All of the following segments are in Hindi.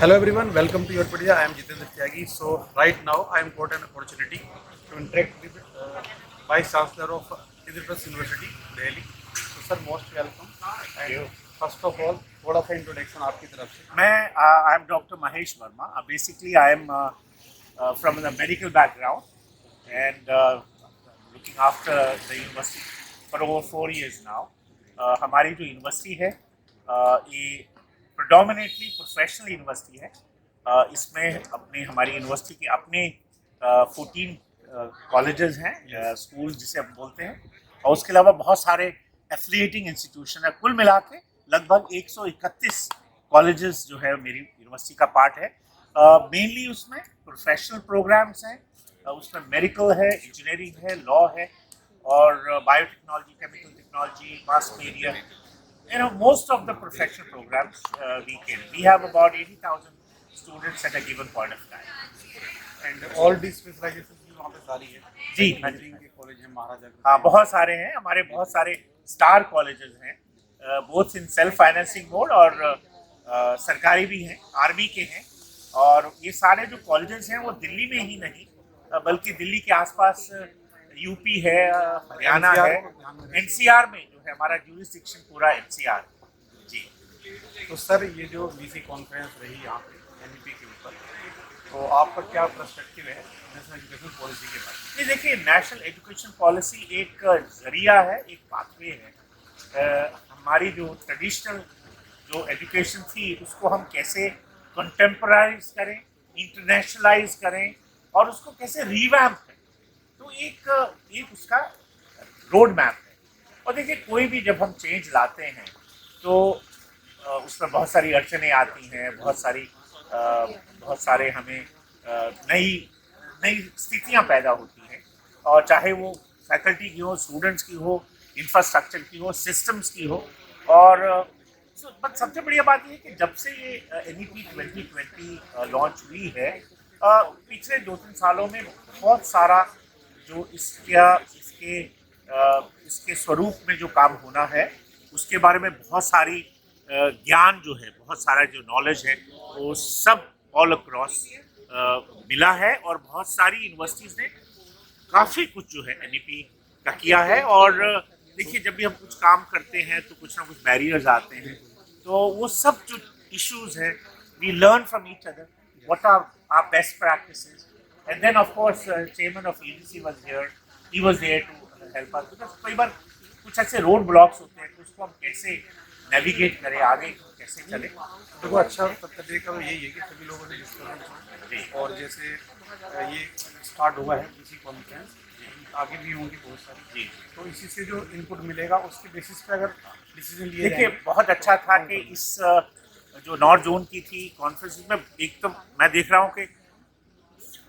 Hello everyone, welcome to your Yourpedia. I am Jitendra Tyagi. So right now I am got an opportunity to interact with Vice Chancellor of Idris University, Delhi. So sir, most welcome. And first of all, थोड़ा सा introduction आपकी तरफ से. I am Dr. Mahesh Verma. Basically, I am from a medical background and looking after the university for over 4 years now. हमारी जो यूनिवर्सिटी है ये predominantly प्रोफेशनल यूनिवर्सिटी है। इसमें अपने हमारी यूनिवर्सिटी के अपने 14 कॉलेजेस हैं, स्कूल जिसे हम बोलते हैं, और उसके अलावा बहुत सारे एफिलिएटिंग इंस्टीट्यूशन है। कुल मिला के लगभग 131 कॉलेजेस जो है मेरी यूनिवर्सिटी का पार्ट है। मेनली उसमें प्रोफेशनल प्रोग्राम्स हैं, उसमें मेडिकल है, इंजीनियरिंग है, लॉ है और biotechnology, chemical technology, mass media, most of the professional programs we have about 80,000 students at a given point of time. And all these specializations भी वहाँ पे सारी है. जी, इंजीनियरिंग के कॉलेज हैं, महाराजा. हाँ, बहुत सारे हैं हमारे, बहुत सारे स्टार कॉलेजेस हैं, both in self financing mode और सरकारी भी हैं, आर्मी के हैं। और ये सारे जो कॉलेजेस हैं वो दिल्ली में ही नहीं बल्कि दिल्ली के आसपास यूपी है, हरियाणा है, एनसीआर में जो है हमारा ज्यूरिसडिक्शन पूरा एनसीआर। जी, तो सर ये जो वीसी कॉन्फ्रेंस रही यहाँ पे एनईपी के ऊपर, तो आपका क्या पर्सपेक्टिव है नेशनल एजुकेशन पॉलिसी के बारे में? ये देखिए, नेशनल एजुकेशन पॉलिसी एक जरिया है, एक पाथवे है। हमारी जो ट्रेडिशनल जो एजुकेशन थी उसको हम कैसे कंटेम्पराइज करें, इंटरनेशनलाइज करें और उसको कैसे रिवैम्प करें, तो एक उसका रोड मैप है। और देखिए, कोई भी जब हम चेंज लाते हैं तो उसमें बहुत सारी अड़चनें आती हैं, बहुत सारे हमें नई स्थितियां पैदा होती हैं, और चाहे वो फैकल्टी की हो, स्टूडेंट्स की हो, इंफ्रास्ट्रक्चर की हो, सिस्टम्स की हो। और बट सबसे बढ़िया बात ये है कि जब से ये NEP 2020 लॉन्च हुई है, पिछले 2-3 सालों में बहुत सारा जो इसके स्वरूप में जो काम होना है उसके बारे में बहुत सारी ज्ञान जो है, बहुत सारा जो नॉलेज है वो सब ऑल अक्रॉस मिला है। और बहुत सारी यूनिवर्सिटीज़ ने काफ़ी कुछ जो है NEP का किया है। और देखिए, जब भी हम कुछ काम करते हैं तो कुछ ना कुछ बैरियर्स आते हैं, तो वो सब जो इश्यूज हैं we learn from each other, what are our best practices, and then of course chairman of EDC was there to help us, because कई बार कुछ ऐसे रोड ब्लॉक्स होते हैं तो उसको हम कैसे नेविगेट करें, आगे कैसे चले। देखो, अच्छा तरीका तो यही है कि सभी लोगों से डिस्कशन, और जैसे ये स्टार्ट हुआ है इसी कॉन्फ्रेंस, आगे भी होंगी बहुत सारी, तो इसी से जो इनपुट मिलेगा उसके बेसिस पे अगर डिसीजन लिए। देखिए, बहुत अच्छा था कि इस जो नॉर्थ जोन की थी कॉन्फ्रेंस में, एक तो मैं देख रहा हूँ कि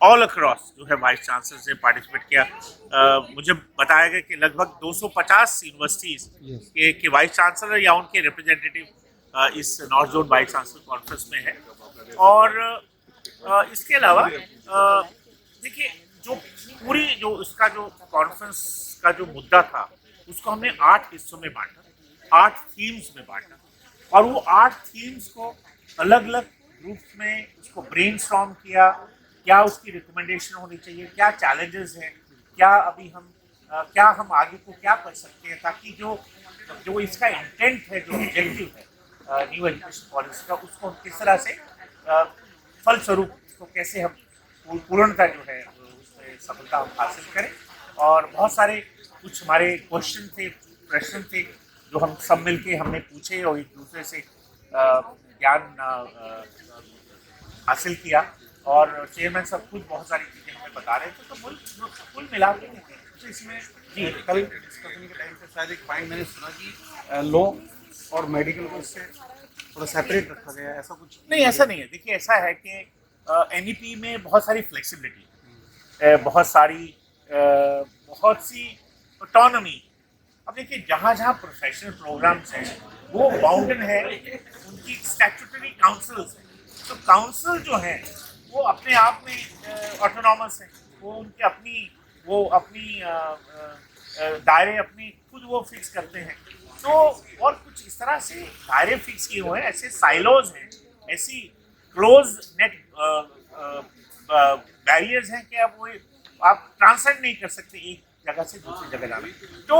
ऑल अक्रॉस जो है वाइस चांसलर से पार्टिसिपेट किया। मुझे बताया गया कि लगभग 250 यूनिवर्सिटीज़ के वाइस चांसलर या उनके रिप्रेजेंटेटिव इस north zone vice chancellor conference में है। और इसके अलावा देखिए, जो इसका जो कॉन्फ्रेंस का जो मुद्दा था उसको हमने 8 हिस्सों में बांटा, 8 थीम्स में बांटा, और वो 8 थीम्स को अलग अलग ग्रुप्स में उसको ब्रेनस्टॉर्म किया, क्या उसकी रिकमेंडेशन होनी चाहिए, क्या चैलेंजेस हैं, क्या हम आगे को क्या कर सकते हैं, ताकि जो इसका इंटेंट है, जो ऑब्जेक्टिव है न्यू एजुकेशन पॉलिसी का, उसको हम किस तरह से फलस्वरूप उसको कैसे हम पूर्णता जो है उसमें सफलता हम हासिल करें। और बहुत सारे कुछ हमारे प्रश्न थे जो हम सब मिलके हमने पूछे और एक दूसरे से ज्ञान हासिल किया। और चेयरमैन साहब खुद बहुत सारी चीज़ें हमें बता रहे थे, तो कुल मिला के तो इसमें कल डिस्कशन के टाइम पे शायद एक पॉइंट मैंने सुना कि लॉ और मेडिकल को इससे थोड़ा सेपरेट रखा गया है, ऐसा कुछ नहीं, ऐसा नहीं है। देखिए, ऐसा है कि NEP में बहुत सारी फ्लेक्सिबिलिटी है, बहुत सी ऑटोनॉमी। अब देखिए, जहाँ जहाँ प्रोफेशनल प्रोग्राम्स हैं वो बाउंडेड है, उनकी स्टैट्यूटरी काउंसिल्स हैं, तो काउंसिल जो है वो अपने आप में ऑटोनॉमस है, वो अपनी दायरे अपनी खुद वो फिक्स करते हैं। तो और कुछ इस तरह से दायरे फिक्स किए हुए हैं, ऐसे साइलोज हैं, ऐसी क्लोज नेट बैरियर्स हैं कि अब वो आप ट्रांसलेट नहीं कर सकते एक जगह से दूसरी जगह जाना। तो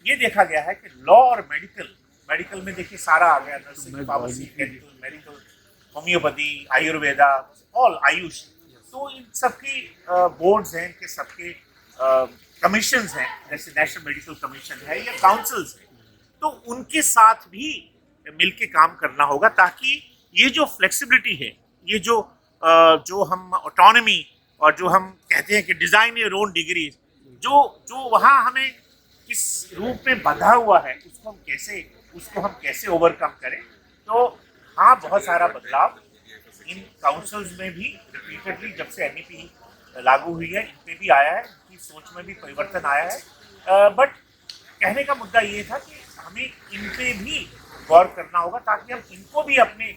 ये देखा गया है कि लॉ और मेडिकल में देखिए सारा आ गया, nursing, pharmacy, dental, medical, homeopathy, Ayurveda, all Ayush. तो इन सबकी बोर्ड्स हैं, इनके सबके कमीशंस हैं, जैसे नेशनल मेडिकल कमीशन है या काउंसिल्स हैं, तो उनके साथ भी मिलके काम करना होगा ताकि ये जो फ्लेक्सिबिलिटी है, ये जो हम ऑटोनॉमी और जो हम कहते हैं कि डिजाइन योर ओन डिग्री, जो वहाँ हमें किस रूप में बंधा हुआ है उसको हम कैसे ओवरकम करें। तो हाँ, बहुत सारा बदलाव इन काउंसिल्स में भी रिपीटेडली जब से एनईपी लागू हुई है इन पे भी आया है, इनकी सोच में भी परिवर्तन आया है। बट कहने का मुद्दा ये था कि हमें इन पे भी गौर करना होगा ताकि हम इनको भी अपने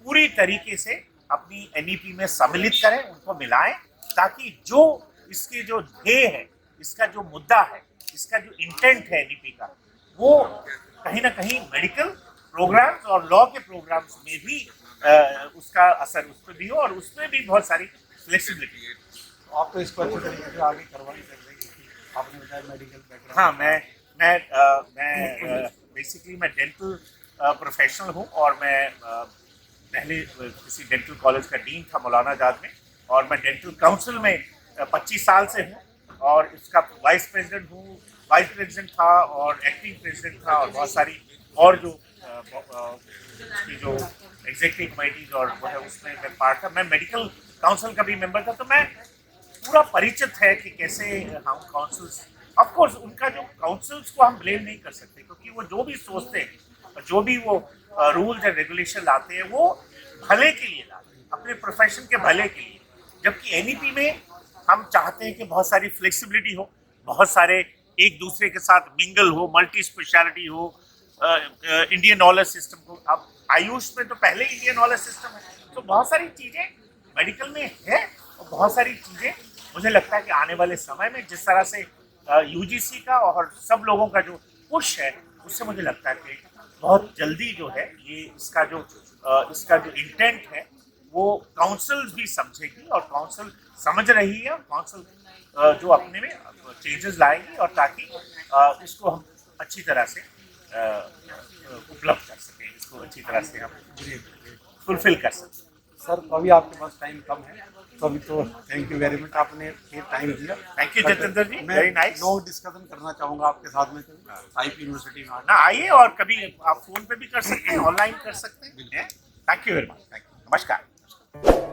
पूरी तरीके से अपनी एनईपी में सम्मिलित करें, उनको मिलाएं, ताकि जो इसके जो ध्येय है, इसका जो मुद्दा है, इसका जो इंटेंट है एनईपी का, वो कहीं ना कहीं मेडिकल प्रोग्राम्स और लॉ के प्रोग्राम्स में भी उसका असर उस पर भी हो और उसमें भी बहुत सारी फ्लेक्सिबिलिटी है। आप तो इसको अच्छे तरीके से आगे करवाई कर रहे हैं, आपने बताया मेडिकल बैकग्राउंड। हाँ, मैं बेसिकली मैं डेंटल प्रोफेशनल हूँ और मैं पहले किसी डेंटल कॉलेज का डीन था मौलाना आजाद में, और मैं डेंटल काउंसिल में 25 साल से हूँ और इसका वाइस प्रेसिडेंट था और एक्टिंग प्रेसिडेंट था और बहुत सारी और जो उसकी जो एग्जीक्यूटिव कमेटीज और वो है उसमें मैं पार्ट था। मैं मेडिकल काउंसिल का भी मेंबर था, तो मैं पूरा परिचित है कि कैसे हम काउंसिल्स, ऑफ कोर्स उनका जो काउंसिल्स को हम ब्लेम नहीं कर सकते क्योंकि वो जो भी सोचते हैं और जो भी वो रूल्स एंड रेगुलेशन लाते हैं वो भले के लिए लाते हैं, अपने प्रोफेशन के भले के लिए। जबकि एनईपी में हम चाहते हैं कि बहुत सारी फ्लेक्सिबिलिटी हो, बहुत सारे एक दूसरे के साथ मिंगल हो, मल्टी स्पेशलिटी हो, इंडियन नॉलेज सिस्टम को। अब आयुष में तो पहले इंडियन नॉलेज सिस्टम है, तो बहुत सारी चीज़ें मेडिकल में है और बहुत सारी चीज़ें मुझे लगता है कि आने वाले समय में जिस तरह से यूजीसी का और सब लोगों का जो पुश है, उससे मुझे लगता है कि बहुत जल्दी जो है ये इसका जो इंटेंट है वो काउंसिल भी समझेगी और काउंसिल समझ रही है और काउंसिल जो अपने में चेंजेस लाएगी और ताकि इसको हम अच्छी तरह से उपलब्ध कर सकें, इसको अच्छी तरह से हम फुलफिल कर सकें। सर, अभी आपके पास टाइम कम है, तो अभी तो थैंक यू वेरी मच, आपने ये टाइम दिया। Thank you Jitendra ji, very nice. No discussion करना चाहूँगा आपके साथ में साइप यूनिवर्सिटी में ना आइए, और कभी आप फोन पे भी कर सकते हैं, ऑनलाइन कर सकते हैं। Thank you very much, thank you, नमस्कार।